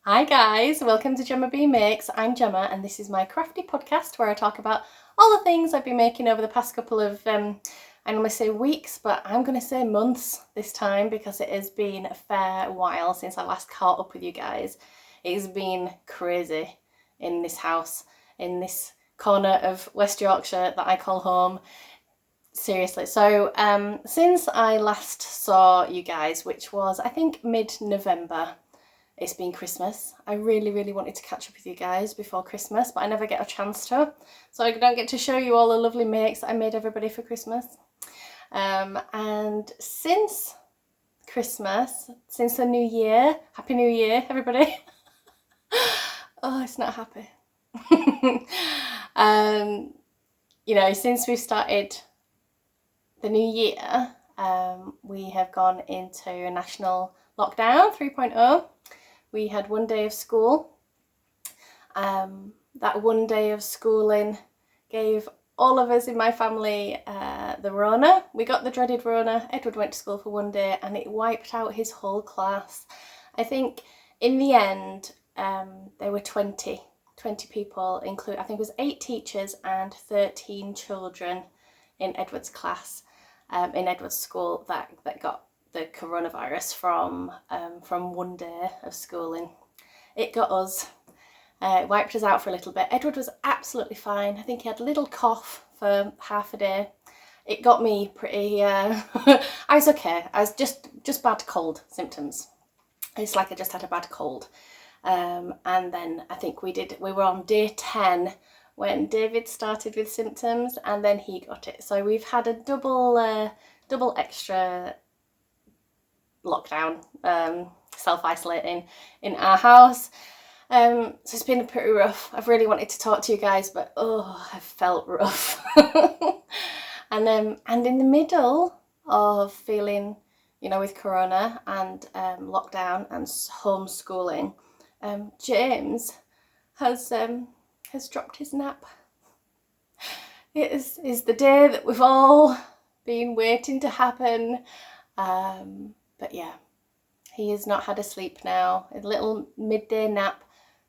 Hi guys, welcome to GemmaBeaMakes. I'm Gemma and this is my crafty podcast where I talk about all the things I've been making over the past couple of, I normally say weeks, but I'm going to say months this time because it has been a fair while since I last caught up with you guys. It has been crazy in this house, in this corner of West Yorkshire that I call home. Seriously, so since I last saw you guys, which was I think mid-November, it's been Christmas. I really wanted to catch up with you guys before Christmas, but I never get a chance to. So I don't get to show you all the lovely makes that I made everybody for Christmas. And since Christmas, since the new year, Happy New Year, everybody. Oh, it's not happy. You know, since we've started the new year, we have gone into a national lockdown 3.0. We had one day of school. That one day of schooling gave all of us in my family the Rona. We got the dreaded Rona. Edward went to school for one day and it wiped out his whole class. I think in the end there were 20 people, I think it was 8 teachers and 13 children in Edward's class, in Edward's school that got the coronavirus from one day of schooling. It got us. It wiped us out for a little bit. Edward was absolutely fine. I think he had a little cough for half a day. It got me pretty, I was okay. I was just bad cold symptoms. It's like I just had a bad cold. And then I think we were on day 10 when David started with symptoms and then he got it. So we've had a double extra lockdown, self-isolating in our house. So it's been pretty rough. I've really wanted to talk to you guys, but oh, I felt rough. And in the middle of feeling, you know, with Corona and lockdown and homeschooling, James has dropped his nap. It is the day that we've all been waiting to happen. But yeah, he has not had a sleep now. A little midday nap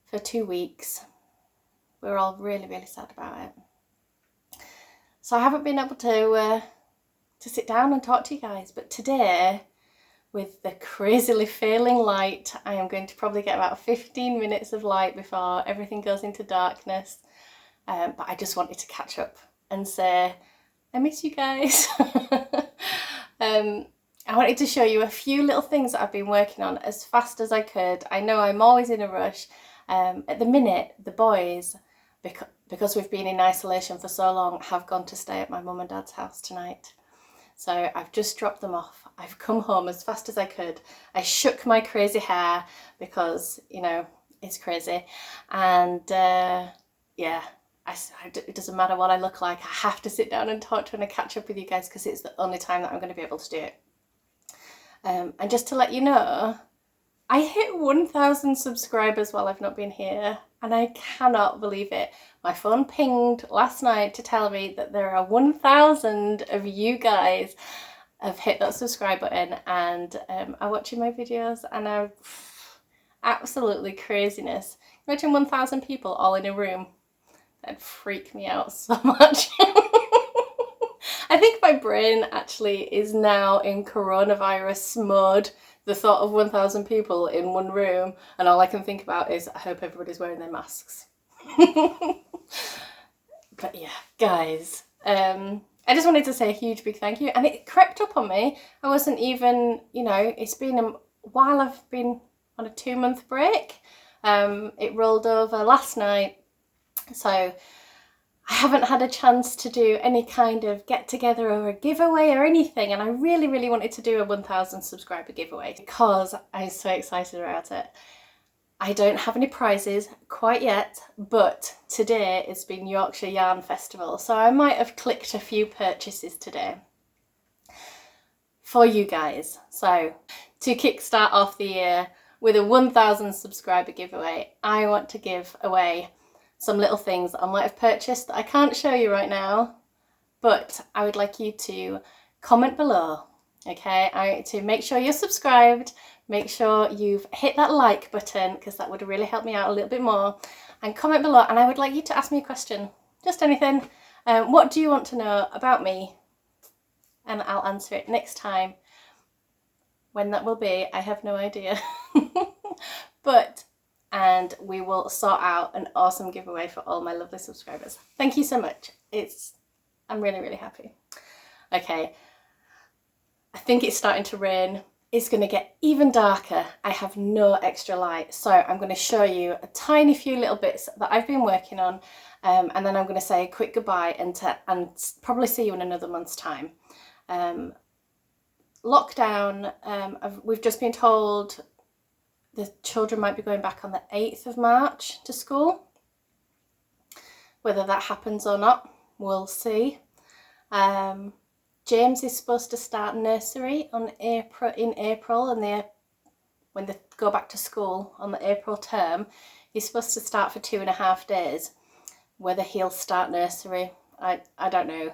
for 2 weeks. We're all really sad about it. So I haven't been able to sit down and talk to you guys. But today, with the crazily failing light, I am going to probably get about 15 minutes of light before everything goes into darkness. But I just wanted to catch up and say, I miss you guys. I wanted to show you a few little things that I've been working on as fast as I could. I know I'm always in a rush. At the minute, the boys, because we've been in isolation for so long, have gone to stay at my mum and dad's house tonight. So I've just dropped them off. I've come home as fast as I could. I shook my crazy hair because, you know, it's crazy. And yeah, it doesn't matter what I look like. I have to sit down and talk to and catch up with you guys because it's the only time that I'm going to be able to do it. And just to let you know, I hit 1,000 subscribers while I've not been here, and I cannot believe it. My phone pinged last night to tell me that there are 1,000 of you guys have hit that subscribe button and are watching my videos, and are absolutely craziness. Imagine 1,000 people all in a room. That'd freak me out so much. I think my brain actually is now in coronavirus mode. The thought of 1,000 people in one room, and all I can think about is I hope everybody's wearing their masks. But yeah, guys, I just wanted to say a huge big thank you, and it crept up on me. I wasn't even, you know, it's been a while. I've been on a 2-month break. It rolled over last night, so I haven't had a chance to do any kind of get together or a giveaway or anything, and I really wanted to do a 1,000 subscriber giveaway because I'm so excited about it. I don't have any prizes quite yet, but today it's been Yorkshire Yarn Festival, so I might have clicked a few purchases today for you guys. So to kickstart off the year with a 1,000 subscriber giveaway, I want to give away some little things that I might have purchased that I can't show you right now, but I would like you to comment below, okay? To make sure you're subscribed, make sure you've hit that like button, because that would really help me out a little bit more, and comment below. And I would like you to ask me a question, just anything. What do you want to know about me? And I'll answer it next time. When that will be, I have no idea. And we will sort out an awesome giveaway for all my lovely subscribers. Thank you so much. I'm really, really happy. Okay, I think it's starting to rain. It's going to get even darker. I have no extra light, so I'm going to show you a tiny few little bits that I've been working on, and then I'm going to say a quick goodbye and probably see you in another month's time. Lockdown, we've just been told the children might be going back on the 8th of March to school. Whether that happens or not, we'll see. James is supposed to start nursery in April, and when they go back to school on the April term, he's supposed to start for 2.5 days. Whether he'll start nursery, I don't know.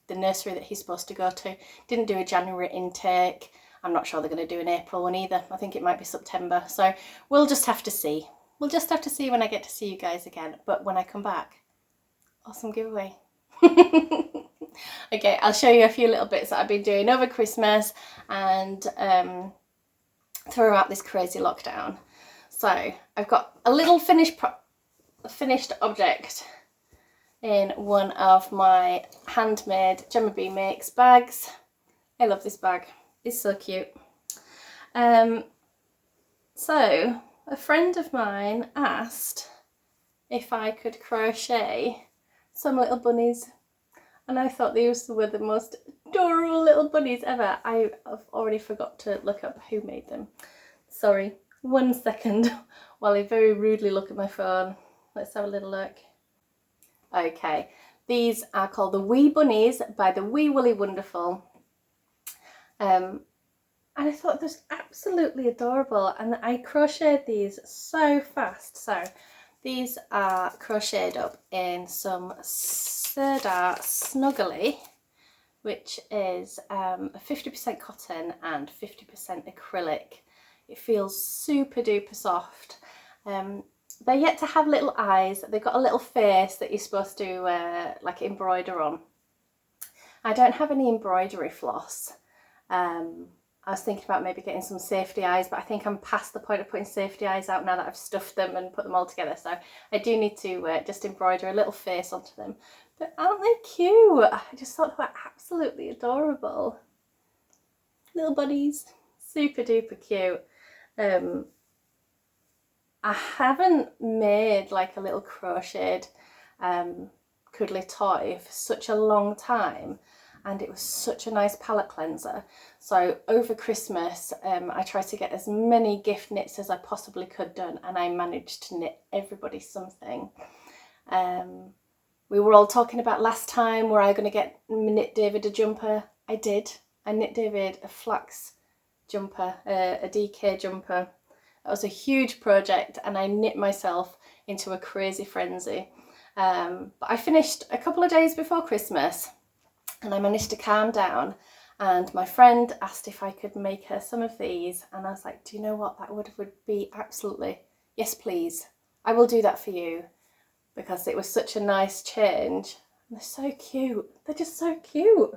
The nursery that he's supposed to go to didn't do a January intake. I'm not sure they're going to do an April one either. I think it might be September. So we'll just have to see. We'll just have to see when I get to see you guys again. But when I come back, awesome giveaway. Okay, I'll show you a few little bits that I've been doing over Christmas and throughout this crazy lockdown. So I've got a little finished object in one of my handmade GemmaBeaMakes bags. I love this bag. It's so cute. So a friend of mine asked if I could crochet some little bunnies, and I thought these were the most adorable little bunnies ever. I've already forgot to look up who made them. Sorry, 1 second while I very rudely look at my phone. Let's have a little look. Okay, these are called the Wee Bunnies by the Wee Woolly Wonderful. And I thought this was absolutely adorable, and I crocheted these so fast. So these are crocheted up in some Sirdar Snuggly, which is 50% cotton and 50% acrylic. It feels super duper soft. They're yet to have little eyes. They've got a little face that you're supposed to like embroider on. I don't have any embroidery floss. I was thinking about maybe getting some safety eyes, but I think I'm past the point of putting safety eyes out now that I've stuffed them and put them all together. So I do need to just embroider a little face onto them. But aren't they cute? I just thought they were absolutely adorable. Little buddies, super duper cute. I haven't made like a little crocheted cuddly toy for such a long time, and it was such a nice palette cleanser. So over Christmas I tried to get as many gift knits as I possibly could done, and I managed to knit everybody something. We were all talking about last time, were I going to knit David a jumper? I did. I knit David a Flax jumper, a DK jumper. It was a huge project, and I knit myself into a crazy frenzy. But I finished a couple of days before Christmas, and I managed to calm down, and my friend asked if I could make her some of these, and I was like, do you know what, that would be absolutely, yes please, I will do that for you, because it was such a nice change. And they're so cute. They're just so cute.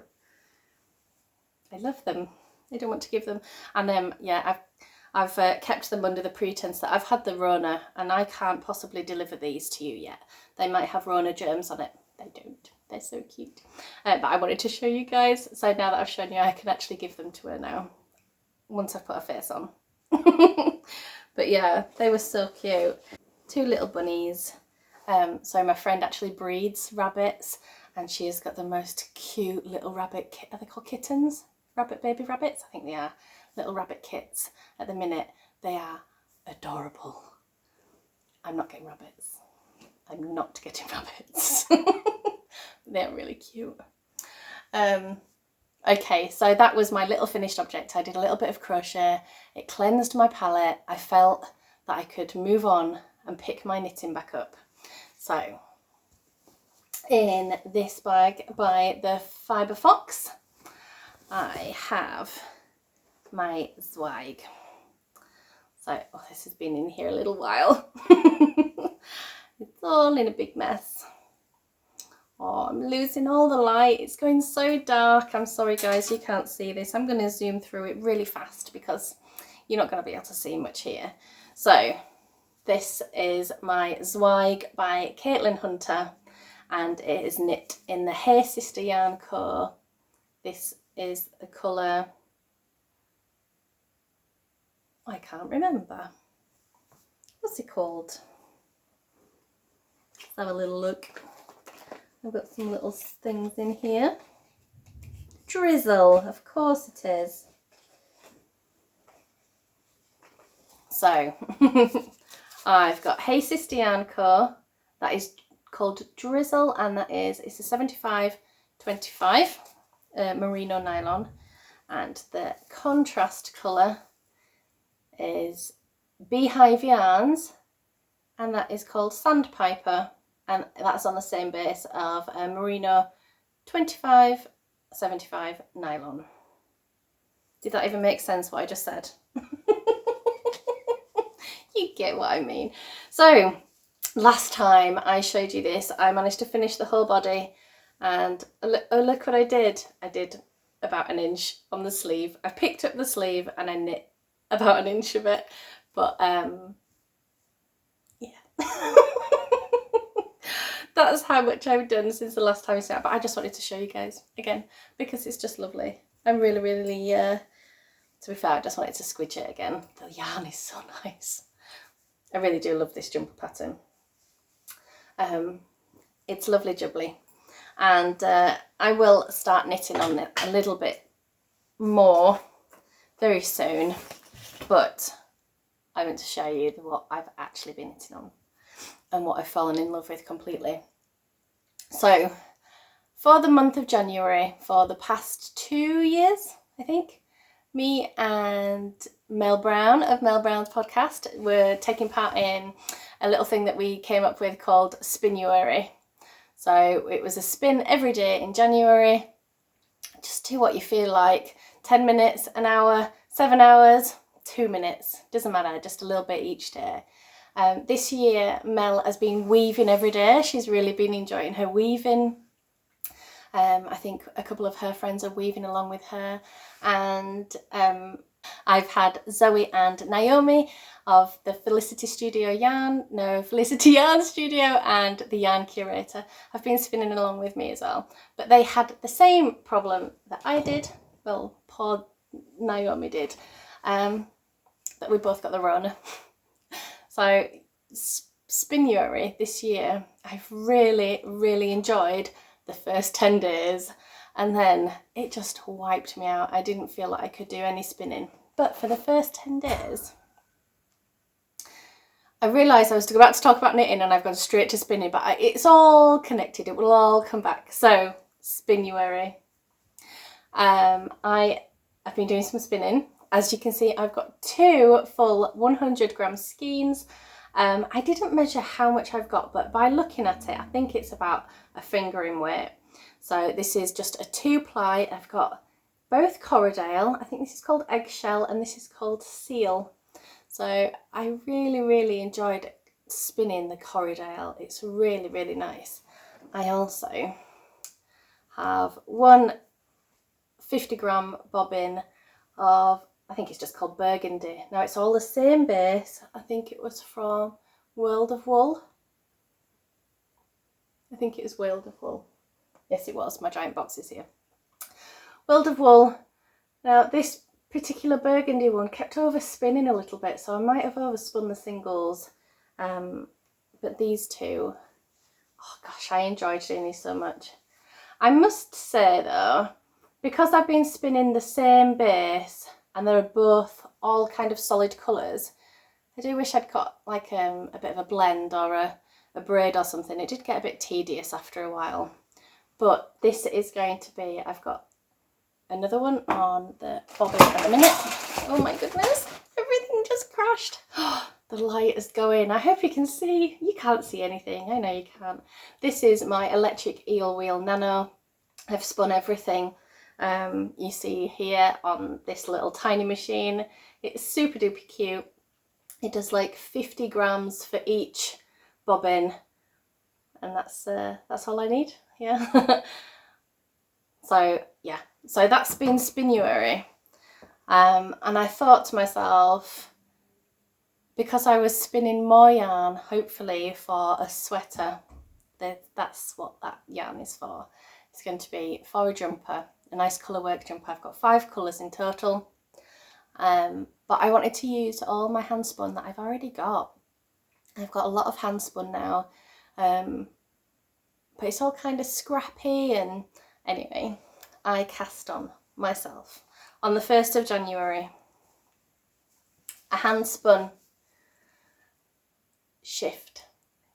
I love them. I don't want to give them. And yeah, I've kept them under the pretense that I've had the Rona, and I can't possibly deliver these to you yet. They might have Rona germs on it. They don't. They're so cute. But I wanted to show you guys. So now that I've shown you, I can actually give them to her now, once I've put her face on. But yeah, they were so cute. 2 little bunnies. So my friend actually breeds rabbits, and she has got the most cute little rabbit kit. Are they called kittens? Baby rabbits? I think they are. Little rabbit kits. At the minute, they are adorable. I'm not getting rabbits. I'm not getting rabbits. They're really cute. Okay, so that was my little finished object. I did a little bit of crochet. It cleansed my palette. I felt that I could move on and pick my knitting back up. So in this bag by the Fibre Fox, I have my Zweig. So, oh, this has been in here a little while. It's all in a big mess. Oh, I'm losing all the light. It's going so dark. I'm sorry guys, you can't see this. I'm going to zoom through it really fast because you're not going to be able to see much here. So this is my Zweig by Caitlin Hunter, and it is knit in the Hey Sister Yarn Co. This is the colour, I can't remember. What's it called? Let's have a little look. I've got some little things in here. Drizzle, of course it is. So, I've got Hey Sister Yarn Co. That is called Drizzle, and it's a 75/25 merino nylon, and the contrast colour is Beehive Yarns, and that is called Sandpiper, and that's on the same base of merino 25/75 nylon. Did that even make sense what I just said? You get what I mean. So last time I showed you this, I managed to finish the whole body, and oh, look what I did. I did about an inch on the sleeve. I picked up the sleeve and I knit about an inch of it, but yeah. That's how much I've done since the last time I said it, but I just wanted to show you guys again because it's just lovely. I'm really, to be fair, I just wanted to squidge it again. The yarn is so nice. I really do love this jumper pattern. It's lovely jubbly, and I will start knitting on it a little bit more very soon, but I want to show you what I've actually been knitting on and what I've fallen in love with completely. So for the month of January, for the past 2 years, I think, me and Mel Brown of Mel Brown's podcast were taking part in a little thing that we came up with called Spinuary. So it was a spin every day in January. Just do what you feel like. 10 minutes, an hour, 7 hours, 2 minutes. Doesn't matter, just a little bit each day. This year Mel has been weaving every day. She's really been enjoying her weaving. I think a couple of her friends are weaving along with her, and I've had Zoe and Naomi of the Felicity Yarn Studio and the Yarn Curator have been spinning along with me as well, but they had the same problem that I did. Well, poor Naomi did, that we both got the Rona. So Spinuary this year, I've really enjoyed the first 10 days, and then it just wiped me out. I didn't feel like I could do any spinning. But for the first 10 days, I realised I was about to talk about knitting and I've gone straight to spinning, but it's all connected. It will all come back. So, Spinuary. I've been doing some spinning. As you can see, I've got 2 full 100 gram skeins. I didn't measure how much I've got, but by looking at it, I think it's about a finger in weight. So this is just a 2-ply. I've got both Corriedale. I think this is called Eggshell and this is called Seal. So I really enjoyed spinning the Corriedale. It's really nice. I also have one 50 gram bobbin of, I think it's just called Burgundy. Now it's all the same base. I think it was from World of Wool. I think it was World of Wool. Yes, it was. My giant box is here. World of Wool. Now this particular Burgundy one kept overspinning a little bit, so I might have overspun the singles. But these two, oh gosh, I enjoyed doing these so much. I must say though, because I've been spinning the same base and they're both all kind of solid colours, I do wish I'd got like a bit of a blend or a braid or something. It did get a bit tedious after a while. But this is going to be, I've got another one on the bobbin at the minute. Oh my goodness, everything just crashed. The light is going. I hope you can see. You can't see anything, I know you can't. This is my electric eel wheel nano. I've spun everything you see here on this little tiny machine. It's super duper cute. It does like 50 grams for each bobbin, and that's all I need. Yeah. So yeah, so that's been Spinuary, and I thought to myself, because I was spinning more yarn, hopefully for a sweater, that's what that yarn is for. It's going to be for a jumper, a nice colour work jumper. I've got 5 colours in total, but I wanted to use all my handspun that I've already got. I've got a lot of handspun now, but it's all kind of scrappy, and anyway, I cast on myself on the 1st of January a handspun shift.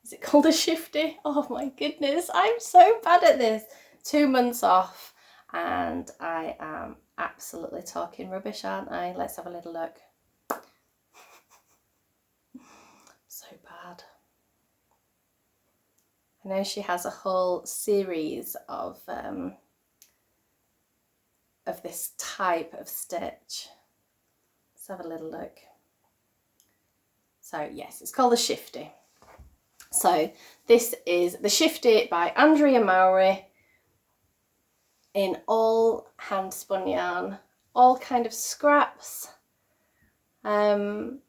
Is it called a shifty? Oh my goodness, I'm so bad at this. 2 months off and I am absolutely talking rubbish, aren't I? Let's have a little look. So bad. I know she has a whole series of this type of stitch. Let's have a little look. So yes, it's called the Shifty. So this is the Shifty by Andrea Mowry in all hand spun yarn, all kind of scraps. Now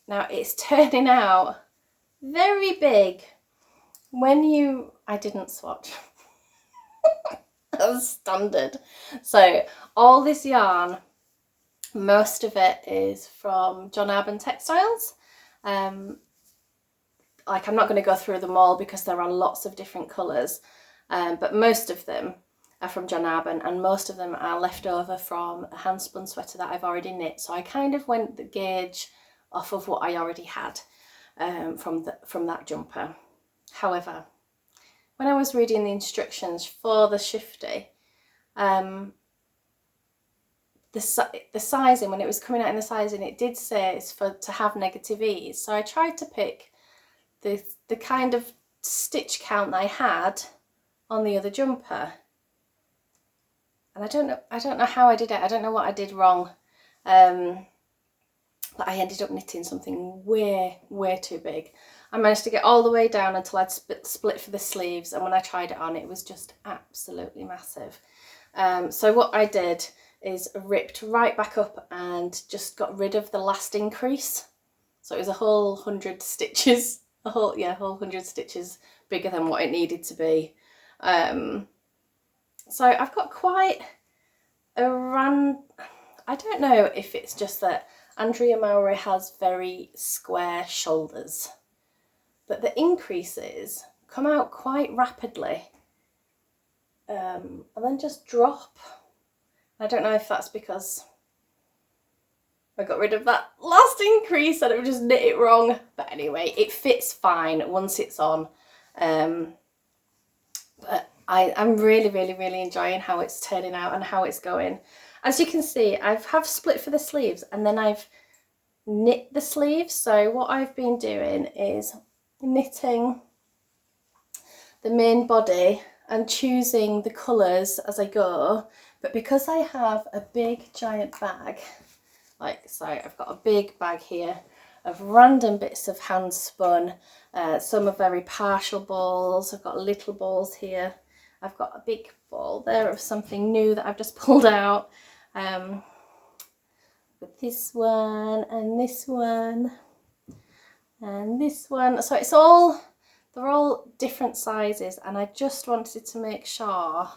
it's turning out very big. I didn't swatch. That's standard. So all this yarn, most of it is from Arbon Textiles. Like, I'm not going to go through them all because there are lots of different colours, but most of them are from Arbon, and most of them are left over from a handspun sweater that I've already knit. So I kind of went the gauge off of what I already had from that jumper. However, when I was reading the instructions for the Shifty, the sizing, when it was coming out in the sizing, it did say it's to have negative ease. So I tried to pick the kind of stitch count that I had on the other jumper, and I don't know how I did it. I don't know what I did wrong, but I ended up knitting something way too big. I managed to get all the way down until I'd split for the sleeves, and when I tried it on, it was just absolutely massive. So what I did is ripped right back up and just got rid of the last increase. So it was a whole 100 stitches, a whole 100 stitches bigger than what it needed to be. So I've got quite a I don't know if it's just that Andrea Mowry has very square shoulders, but the increases come out quite rapidly, and then just drop. I don't know if that's because I got rid of that last increase and it just knit it wrong, but anyway, it fits fine once it's on. But I'm really enjoying how it's turning out and how it's going. As you can see, I have split for the sleeves and then I've knit the sleeves. So what I've been doing is knitting the main body and choosing the colours as I go. But because I have a big giant bag, like so, I've got a big bag here of random bits of hand spun. Some are very partial balls. I've got little balls here. I've got a big ball there of something new that I've just pulled out. With this one and this one and this one. So it's they're all different sizes, and I just wanted to make sure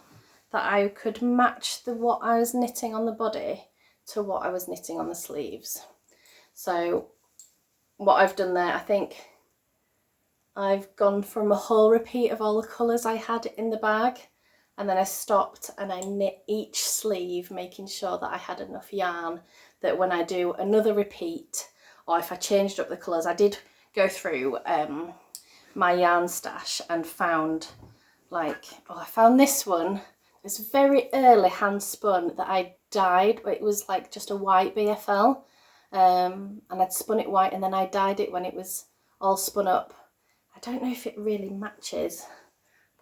that I could match what I was knitting on the body to what I was knitting on the sleeves. So what I've done there, I think I've gone from a whole repeat of all the colours I had in the bag, and then I stopped and I knit each sleeve, making sure that I had enough yarn that when I do another repeat, or if I changed up the colours, I did go through my yarn stash and found I found this one. It's very early hand spun that I dyed, but it was like just a white BFL, and I'd spun it white and then I dyed it when it was all spun up. I don't know if it really matches,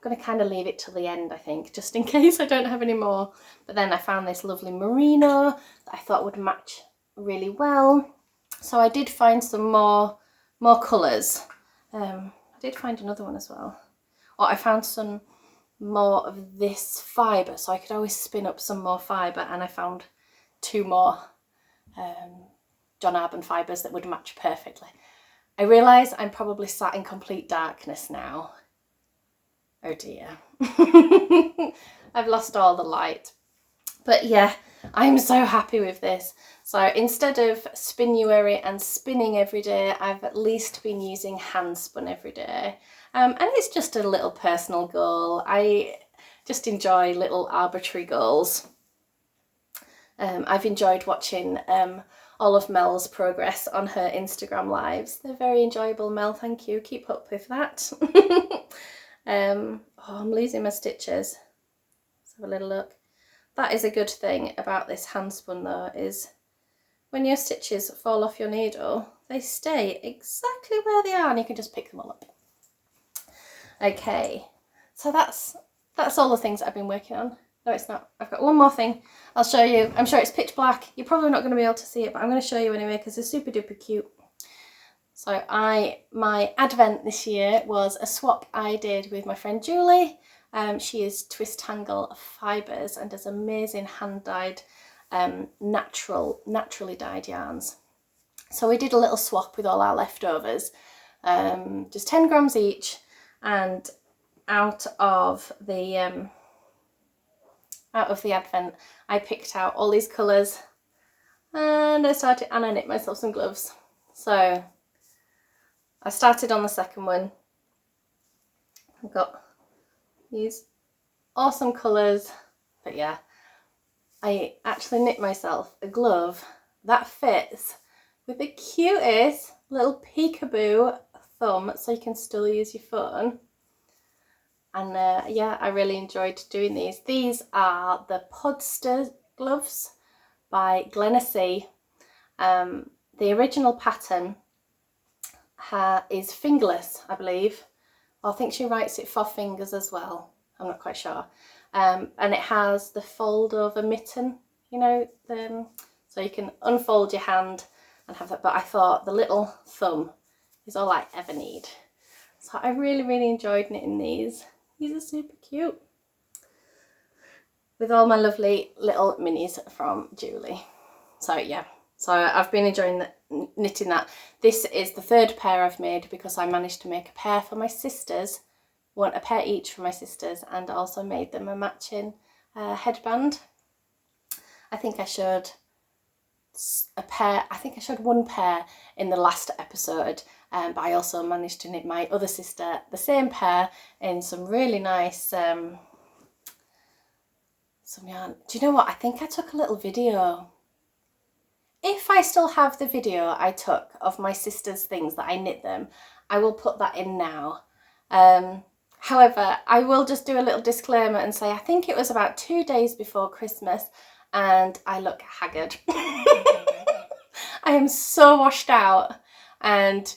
going to kind of leave it till the end, I think, just in case I don't have any more. But then I found this lovely merino that I thought would match really well. So I did find some more colours. I did find another one as well. Or I found some more of this fibre, so I could always spin up some more fibre, and I found 2 more John Arbon fibres that would match perfectly. I realise I'm probably sat in complete darkness now. Oh dear. I've lost all the light. But yeah, I'm so happy with this. So instead of Spinuary and spinning every day, I've at least been using handspun every day. And it's just a little personal goal. I just enjoy little arbitrary goals. I've enjoyed watching all of Mel's progress on her Instagram lives. They're very enjoyable, Mel, thank you. Keep up with that. Oh, I'm losing my stitches. Let's have a little look. That is a good thing about this handspun though, is when your stitches fall off your needle, they stay exactly where they are and you can just pick them all up. Okay, so that's all the things that I've been working on. No, it's not. I've got one more thing I'll show you. I'm sure it's pitch black. You're probably not going to be able to see it, but I'm going to show you anyway because it's super duper cute. So my advent this year was a swap I did with my friend Julie. She is Twist Tangle Fibres and does amazing hand dyed, naturally dyed yarns. So we did a little swap with all our leftovers, just 10 grams each, and out of the advent I picked out all these colours and I knit myself some gloves. So I started on the second one. I've got these awesome colours, but yeah, I actually knit myself a glove that fits with the cutest little peekaboo thumb so you can still use your phone. And yeah, I really enjoyed doing these. These are the Podster Gloves by Glenna C. The original pattern is fingerless, I believe. I think she writes it for fingers as well. I'm not quite sure. And it has the fold over mitten, you know, so you can unfold your hand and have that. But I thought the little thumb is all I ever need. So I really, really enjoyed knitting these. These are super cute. With all my lovely little minis from Julie. So yeah, so I've been enjoying knitting that. This is the 3rd pair I've made because I managed to make a pair for my sisters. Want a pair each for my sisters, and also made them a matching headband. I think I showed one pair in the last episode, but I also managed to knit my other sister the same pair in some really nice some yarn. Do you know what? I think I took a little video. If I still have the video I took of my sister's things that I knit them, I will put that in now. However, I will just do a little disclaimer and say I think it was about 2 days before Christmas and I look haggard. I am so washed out and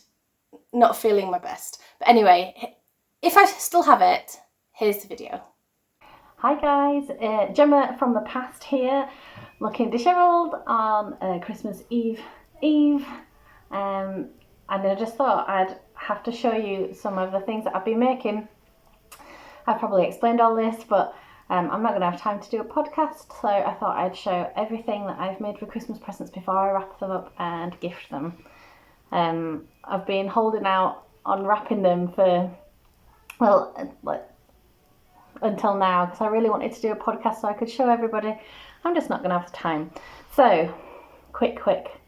not feeling my best. But anyway, if I still have it, here's the video. Hi guys, Gemma from the past here, looking dishevelled on Christmas Eve. And I just thought I'd have to show you some of the things that I've been making. I've probably explained all this, but I'm not going to have time to do a podcast, so I thought I'd show everything that I've made for Christmas presents before I wrap them up and gift them. I've been holding out on wrapping them for, well, until now, because I really wanted to do a podcast so I could show everybody. I'm just not going to have the time. So, quick.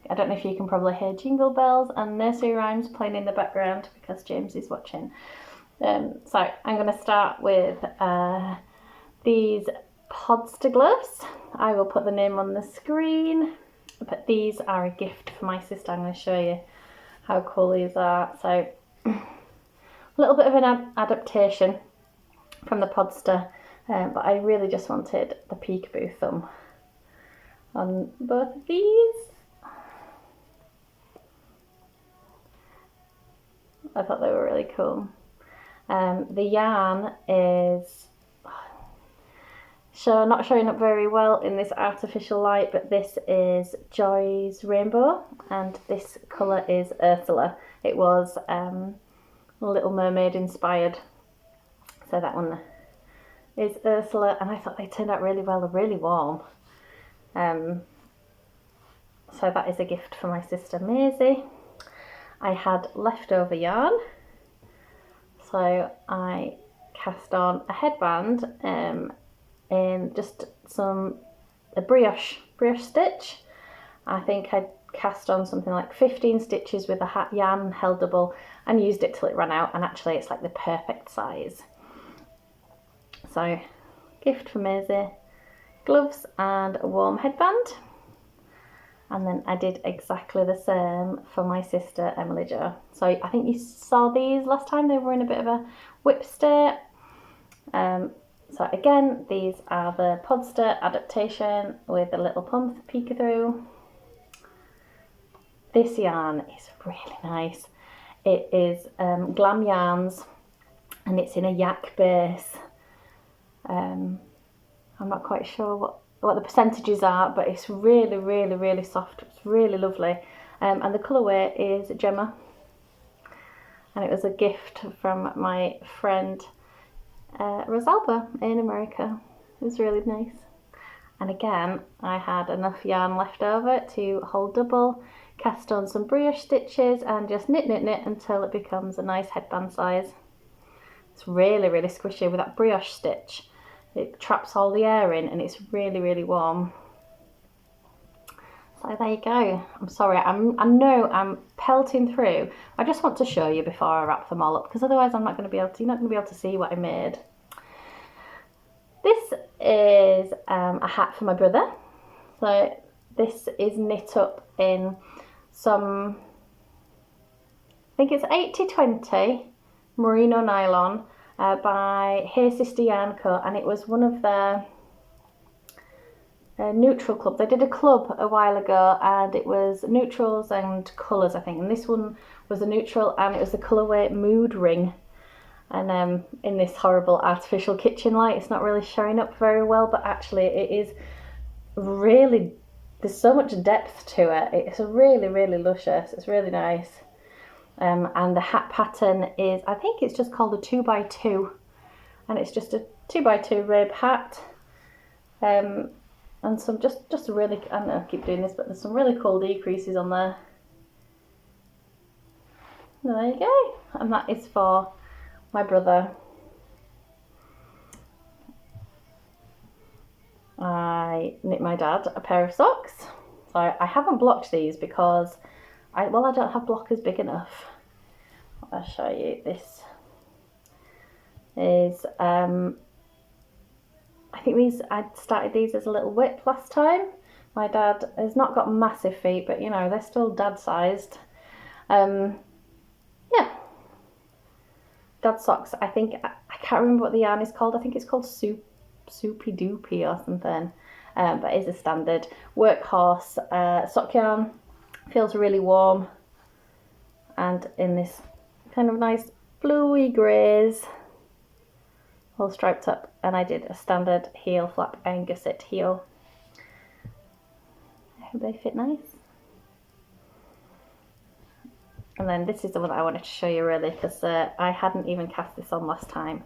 I don't know if you can probably hear jingle bells and nursery rhymes playing in the background because James is watching. So I'm going to start with these Podster Gloves. I will put the name on the screen, but these are a gift for my sister. I'm going to show you how cool these are. So a little bit of an adaptation from the Podster, but I really just wanted the peekaboo thumb on both of these. I thought they were really cool. The yarn is not showing up very well in this artificial light, but this is Joy's Rainbow and this colour is Ursula. It was Little Mermaid inspired, so that one is Ursula, and I thought they turned out really well. They're really warm. So that is a gift for my sister Maisie. I had leftover yarn, so I cast on a headband in just a brioche stitch. I think I cast on something like 15 stitches with a yarn held double and used it till it ran out, and actually it's like the perfect size. So gift for Maisie, gloves and a warm headband. And then I did exactly the same for my sister Emily Jo. So I think you saw these last time, they were in a bit of a whip state. So again, these are the Podster adaptation with a little pump peek through. This yarn is really nice. It is Glam Yarns and it's in a yak base. I'm not quite sure what the percentages are, but it's really soft. It's really lovely. And the colourway is Gemma. And it was a gift from my friend Rosalba in America. It was really nice. And again, I had enough yarn left over to hold double, cast on some brioche stitches and just knit until it becomes a nice headband size. It's really squishy with that brioche stitch. It traps all the air in and it's really warm. So there you go. I'm sorry, I know I'm pelting through. I just want to show you before I wrap them all up, because otherwise you're not going to be able to see what I made. This is a hat for my brother. So this is knit up in some, I think it's 80/20 merino nylon. By Hey Sister Yarn Co, and it was one of their neutral club. They did a club a while ago and it was neutrals and colours, I think, and this one was a neutral and it was the colourway Mood Ring. And in this horrible artificial kitchen light it's not really showing up very well, but actually it is really, there's so much depth to it. It's really luscious. It's really nice. And the hat pattern is, I think it's just called a 2x2, and it's just a 2x2 rib hat, and some just really, I don't know, I keep doing this, but there's some really cool decreases on there. And there you go, and that is for my brother. I knit my dad a pair of socks, so I haven't blocked these because I don't have blockers big enough. I'll show you. This is, I think I started these as a little whip last time. My dad has not got massive feet, but you know, they're still dad sized. Yeah. Dad socks. I think, I can't remember what the yarn is called. I think it's called Soupy Doopy or something. But it's a standard workhorse sock yarn. Feels really warm, and in this kind of nice bluey greys, all striped up, and I did a standard heel flap and gusset heel. I hope they fit nice. And then this is the one that I wanted to show you really, because I hadn't even cast this on last time.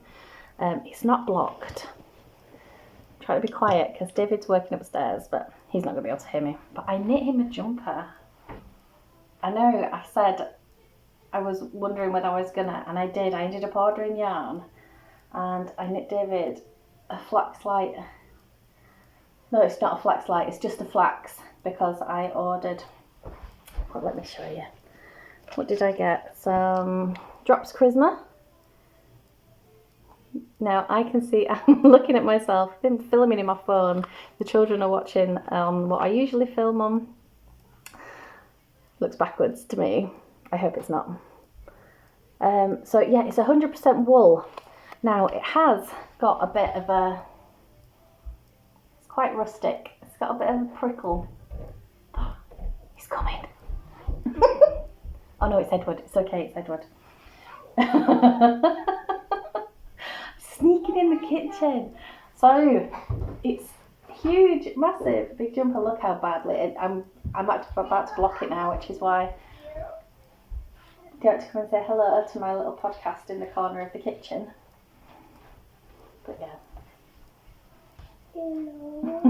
It's not blocked. Try to be quiet because David's working upstairs, but he's not going to be able to hear me. But I knit him a jumper. I know I said I was wondering whether I was gonna, and I did. I ended up ordering yarn and I knit David a flax light. No, it's not a flax light, it's just a flax, because I ordered, well, let me show you. What did I get? Some Drops Charisma. Now I can see, I'm looking at myself, I'm filming in my phone. The children are watching what I usually film on. Looks backwards to me. I hope it's not. So yeah, it's 100% wool. Now it has got a bit of a, it's quite rustic. It's got a bit of a prickle. Oh, he's coming. Oh no, it's Edward. It's okay, it's Edward. sneaking in the kitchen. So it's huge, massive, big jumper. Look how badly I'm about to block it now, which is why. Do you want to come and say hello to my little podcast in the corner of the kitchen? But yeah. Hello.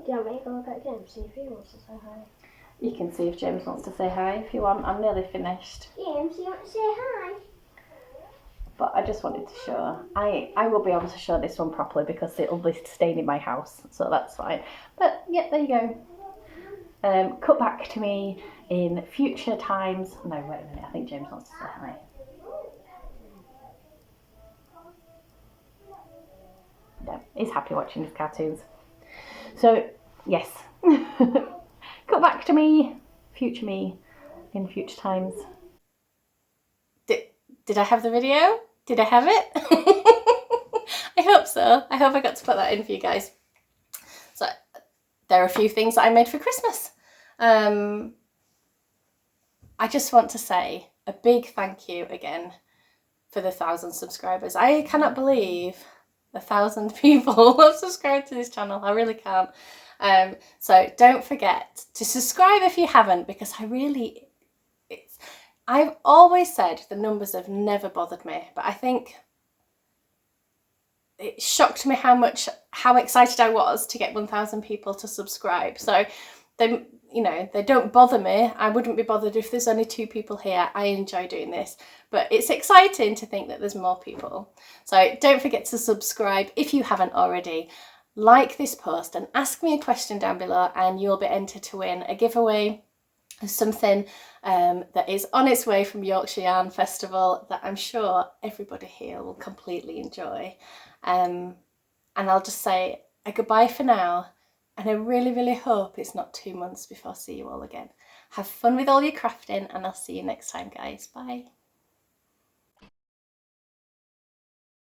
Do you want me to go look at James, see if he wants to say hi? You can see if James wants to say hi if you want. I'm nearly finished. James, do you want to say hi? But I just wanted to show. I will be able to show this one properly because it'll be staying in my house, so that's fine. But yeah, there you go. Cut back to me in future times. No, wait a minute. I think James wants to say hi. No, he's happy watching his cartoons. So yes. Cut back to me, future me, in future times. Did I have the video? Did I have it? I hope so. I hope I got to put that in for you guys. So there are a few things that I made for Christmas. I just want to say a big thank you again for the 1,000 subscribers. I cannot believe 1,000 people have subscribed to this channel. I really can't. So don't forget to subscribe if you haven't, because I've always said the numbers have never bothered me, but I think it shocked me how excited I was to get 1,000 people to subscribe. So they don't bother me. I wouldn't be bothered if there's only 2 people here. I enjoy doing this, but it's exciting to think that there's more people. So don't forget to subscribe if you haven't already. Like this post and ask me a question down below and you'll be entered to win a giveaway of something that is on its way from Yorkshire Yarn Festival that I'm sure everybody here will completely enjoy. And I'll just say a goodbye for now, and I really, really hope it's not 2 months before I see you all again. Have fun with all your crafting, and I'll see you next time, guys. Bye.